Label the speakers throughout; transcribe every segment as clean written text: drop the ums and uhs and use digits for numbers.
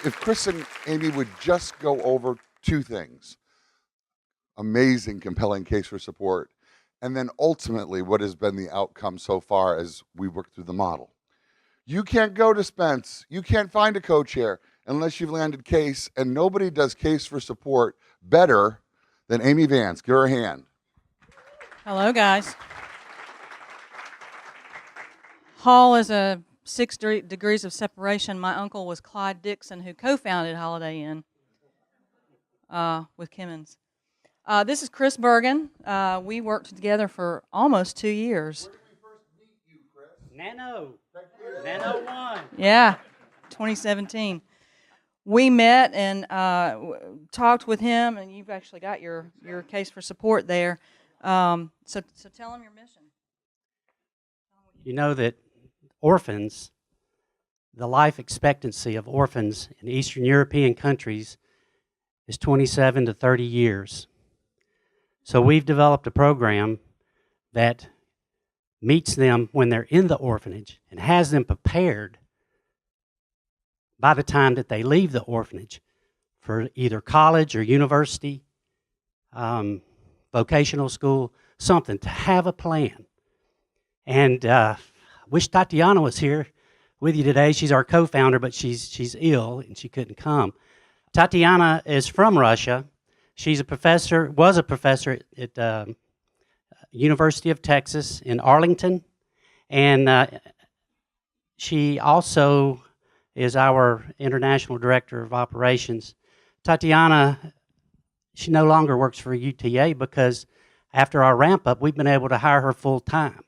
Speaker 1: if Chris and Amy would just go over two things: amazing, compelling case for support, and then ultimately what has been the outcome so far as we work through the model. You can't go to Spence. You can't find a co-chair unless you've landed case, and nobody does case for support better than Aimee Vance. Give her a hand.
Speaker 2: Hello, guys. Hall is a 6 degrees of separation. My uncle was Clyde Dixon, who co-founded Holiday Inn with Kimmons. This is Chris Burgin. We worked together for almost 2 years.
Speaker 1: Where did we first meet you, Chris?
Speaker 3: Nano 1.
Speaker 2: Yeah, 2017. We met and talked with him, and you've actually got your case for support there. So tell him your mission.
Speaker 3: You know that orphans, the life expectancy of orphans in Eastern European countries is 27 to 30 years. So we've developed a program that meets them when they're in the orphanage and has them prepared by the time that they leave the orphanage for either college or university, vocational school, something, to have a plan. And wish Tatiana was here with you today. She's our co-founder, but she's ill and she couldn't come. Tatiana is from Russia. She's a professor, was a professor at University of Texas in Arlington, and she also is our international director of operations. Tatiana, she no longer works for UTA because after our ramp up, we've been able to hire her full time.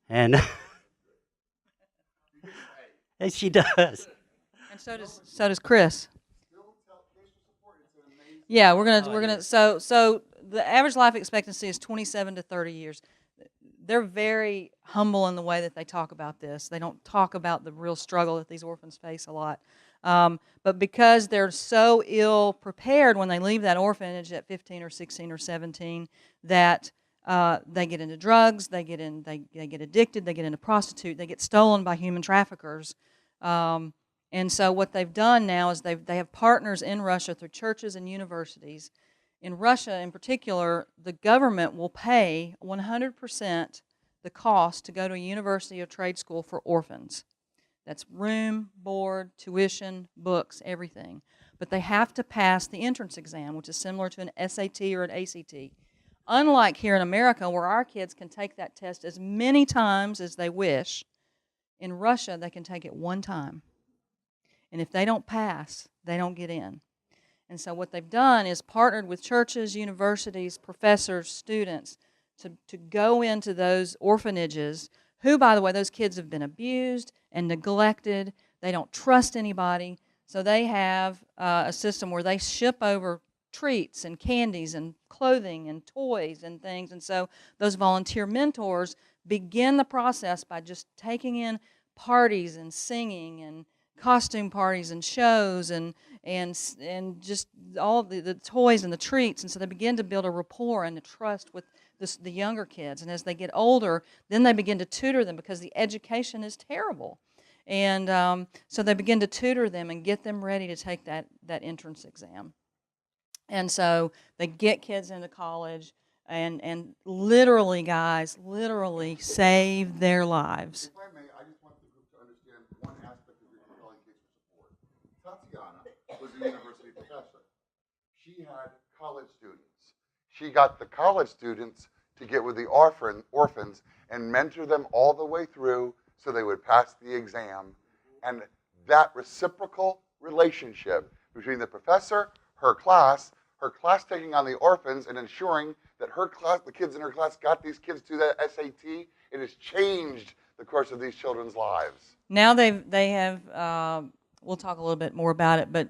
Speaker 3: And and she does.
Speaker 2: And so does Chris. Yeah, we're gonna. So the average life expectancy is 27 to 30 years. They're very humble in the way that they talk about this. They don't talk about the real struggle that these orphans face a lot. But because they're so ill prepared when they leave that orphanage at 15 or 16 or 17, that they get into drugs, they get addicted, they get into prostitute, they get stolen by human traffickers. And so what they've done now is they have partners in Russia through churches and universities. In Russia, in particular, the government will pay 100% the cost to go to a university or trade school for orphans. That's room, board, tuition, books, everything. But they have to pass the entrance exam, which is similar to an SAT or an ACT. Unlike here in America, where our kids can take that test as many times as they wish, in Russia, they can take it one time. And if they don't pass, they don't get in. And so what they've done is partnered with churches, universities, professors, students to go into those orphanages who, by the way, those kids have been abused and neglected. They don't trust anybody. So they have a system where they ship over treats and candies and clothing and toys and things. And so those volunteer mentors begin the process by just taking in parties and singing and costume parties and shows and just all the toys and the treats. And so they begin to build a rapport and a trust with the younger kids. And as they get older, then they begin to tutor them because the education is terrible. And so they begin to tutor them and get them ready to take that entrance exam. And so they get kids into college and literally, guys, literally save their lives.
Speaker 1: If I may, I just want the group to understand one aspect of your compelling case for support. Tatiana was a university professor. She had college students. She got the college students to get with the orphans and mentor them all the way through so they would pass the exam. And that reciprocal relationship between the professor, her class taking on the orphans and ensuring that her class, the kids in her class, got these kids to that SAT, it has changed the course of these children's lives.
Speaker 2: Now they have. We'll talk a little bit more about it, but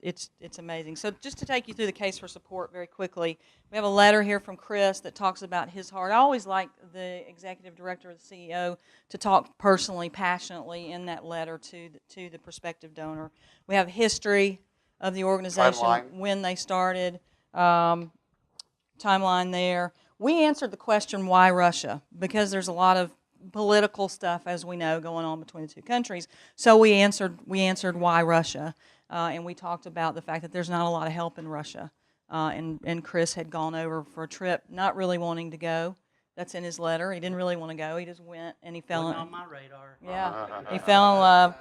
Speaker 2: it's amazing. So just to take you through the case for support very quickly, we have a letter here from Chris that talks about his heart. I always like the executive director or the CEO to talk personally, passionately in that letter to the prospective donor. We have history of the organization,
Speaker 1: Timeline.
Speaker 2: when they started, timeline there. We answered the question, why Russia? Because there's a lot of political stuff, as we know, going on between the two countries. So we answered why Russia, and we talked about the fact that there's not a lot of help in Russia. And Chris had gone over for a trip, not really wanting to go. That's in his letter. He didn't really want to go. He just went, and he fell in.
Speaker 3: On my radar.
Speaker 2: Yeah, he fell in love.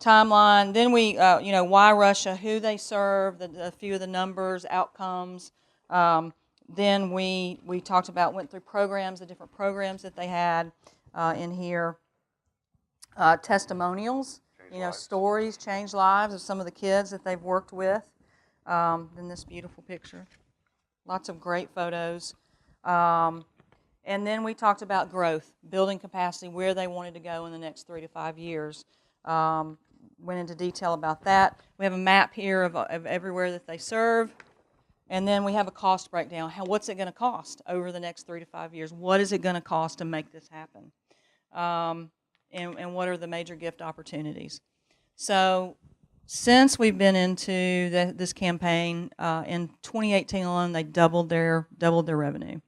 Speaker 2: Timeline. Then we, why Russia, who they serve, a few of the numbers, outcomes. Then we talked about, went through programs, the different programs that they had in here. Testimonials, stories, change lives of some of the kids that they've worked with. In this beautiful picture. Lots of great photos. And then we talked about growth, building capacity, where they wanted to go in the next 3 to 5 years. Went into detail about that. We have a map here of everywhere that they serve. And then we have a cost breakdown. What's it going to cost over the next 3 to 5 years? What is it going to cost to make this happen? And what are the major gift opportunities? So since we've been into this campaign, in 2018 alone, they doubled their revenue.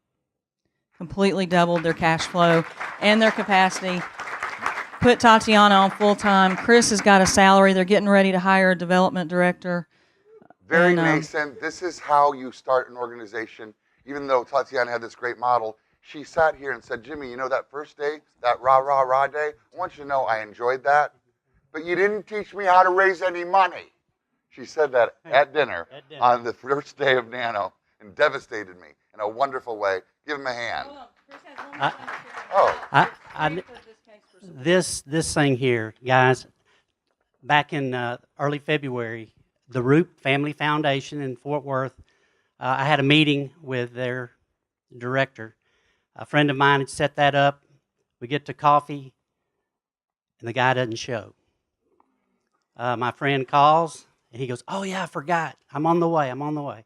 Speaker 2: Completely doubled their cash flow and their capacity. Put Tatiana on full-time. Chris has got a salary. They're getting ready to hire a development director.
Speaker 1: Very nascent. This is how you start an organization. Even though Tatiana had this great model, she sat here and said, Jimmy, that first day, that rah day, I want you to know I enjoyed that, but you didn't teach me how to raise any money. She said that at dinner on the first day of Nano and devastated me in a wonderful way. Give him a hand.
Speaker 2: Hold on. Chris has one more thing.
Speaker 3: This thing here, guys, back in early February, the Root Family Foundation in Fort Worth, I had a meeting with their director. A friend of mine had set that up. We get to coffee, and the guy doesn't show. My friend calls, and he goes, oh, yeah, I forgot. I'm on the way.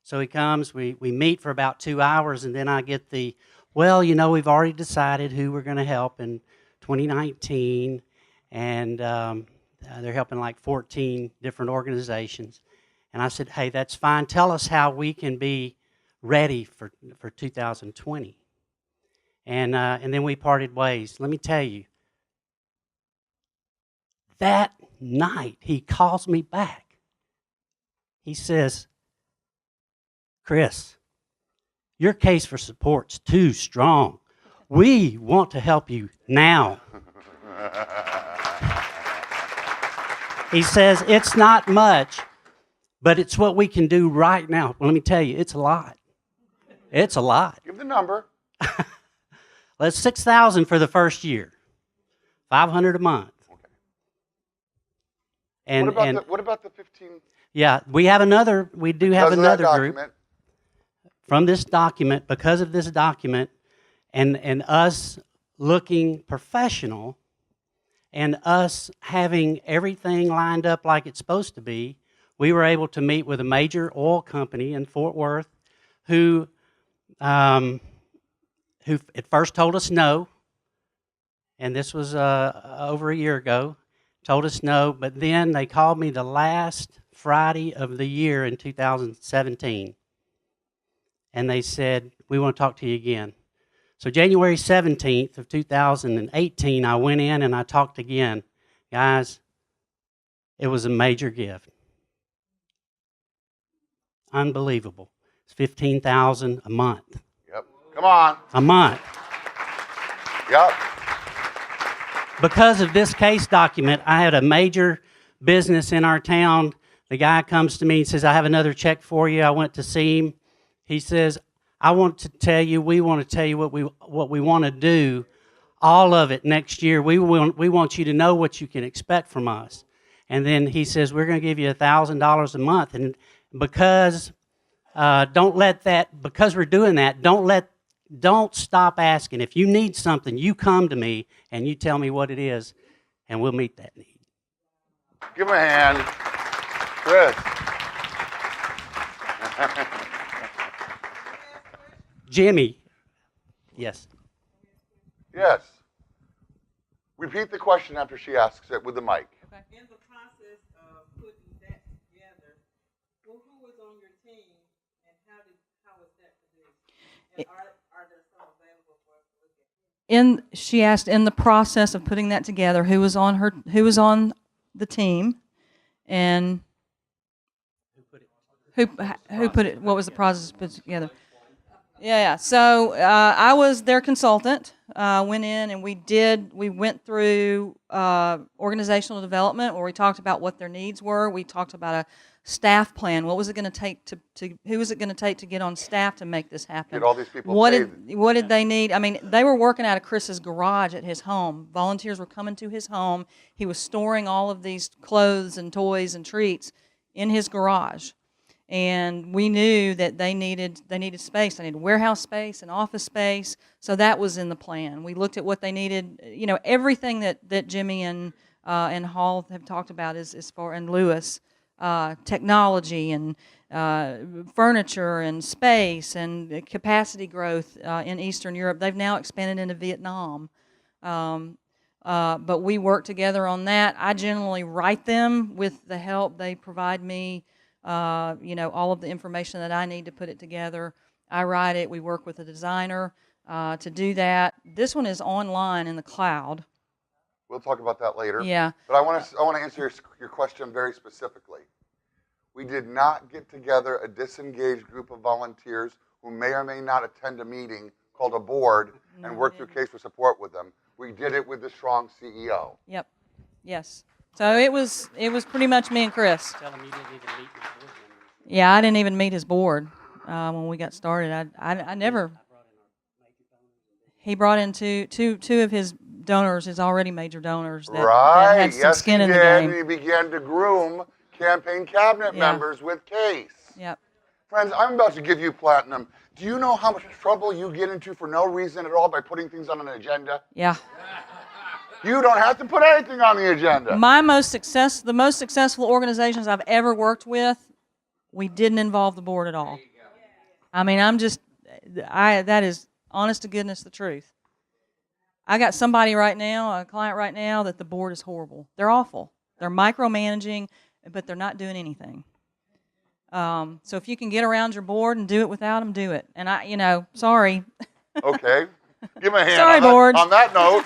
Speaker 3: So he comes, we meet for about 2 hours, and then I get we've already decided who we're going to help in 2019, and they're helping like 14 different organizations. And I said, hey, that's fine. Tell us how we can be ready for 2020. And then we parted ways. Let me tell you, that night he calls me back. He says, Chris, your case for support's too strong. We want to help you now. He says, it's not much, but it's what we can do right now. Well, let me tell you, it's a lot. It's a lot.
Speaker 1: Give the number.
Speaker 3: Well, it's $6,000 for the first year, $500 a month.
Speaker 1: Okay.
Speaker 3: And
Speaker 1: what about the 15?
Speaker 3: Yeah, we do have another group from this document, because of this document, and us looking professional, and us having everything lined up like it's supposed to be. We were able to meet with a major oil company in Fort Worth who at first told us no, and this was over a year ago, told us no, but then they called me the last Friday of the year in 2017, and they said, we want to talk to you again. So January 17th of 2018, I went in and I talked again. Guys, it was a major gift. Unbelievable. It's $15,000 a month.
Speaker 1: Yep. Come on.
Speaker 3: A month.
Speaker 1: Yep.
Speaker 3: Because of this case document, I had a major business in our town. The guy comes to me and says, I have another check for you. I went to see him. He says, we want to tell you what we want to do, all of it next year. We want you to know what you can expect from us. And then he says, we're going to give you $1,000 a month. And because we're doing that, don't stop asking. If you need something, you come to me and you tell me what it is, and we'll meet that need.
Speaker 1: Give him a hand. Chris.
Speaker 3: Jimmy. Yes.
Speaker 1: Yes. Repeat the question after she asks it with the mic.
Speaker 2: Okay.
Speaker 4: In the process of putting that together, who was on your team, and how was that produced? And are there some available for us to look at?
Speaker 2: She asked in the process of putting that together who was on the team, and who put it. What was the process put together? Yeah. So I was their consultant. Went in and we went through organizational development where we talked about what their needs were. We talked about a staff plan. What was it going to take who was it going to take to get on staff to make this happen?
Speaker 1: Get all these people
Speaker 2: What
Speaker 1: paid.
Speaker 2: what did they need? I mean, they were working out of Chris's garage at his home. Volunteers were coming to his home. He was storing all of these clothes and toys and treats in his garage. And we knew that they needed space. They needed warehouse space and office space. So that was in the plan. We looked at what they needed. You know, everything that Jimmy and Hall have talked about is for, and Lewis, technology and furniture and space and capacity growth in Eastern Europe. They've now expanded into Vietnam. But we work together on that. I generally write them with the help. They provide me all of the information that I need to put it together. I write it. We work with a designer to do that. This one is online in the cloud.
Speaker 1: We'll talk about that later.
Speaker 2: Yeah.
Speaker 1: But I want to answer your question very specifically. We did not get together a disengaged group of volunteers who may or may not attend a meeting called a board and work through case for support with them. We did it with the strong CEO.
Speaker 2: Yep. Yes. So it was pretty much me and Chris.
Speaker 3: Tell him you didn't even meet my board members.
Speaker 2: Yeah, I didn't even meet his board when we got started. I never. He brought in two of his donors, his already major donors that had some skin in the game.
Speaker 1: And he began to groom campaign cabinet members with Case.
Speaker 2: Yep.
Speaker 1: Friends, I'm about to give you platinum. Do you know how much trouble you get into for no reason at all by putting things on an agenda?
Speaker 2: Yeah.
Speaker 1: You don't have to put anything on the agenda.
Speaker 2: The most successful organizations I've ever worked with, we didn't involve the board at all. I mean, that is honest to goodness the truth. I got somebody right now, a client right now, that the board is horrible. They're awful. They're micromanaging, but they're not doing anything. So if you can get around your board and do it without them, do it. And sorry.
Speaker 1: Okay. Give me a hand.
Speaker 2: Sorry, board.
Speaker 1: On that note.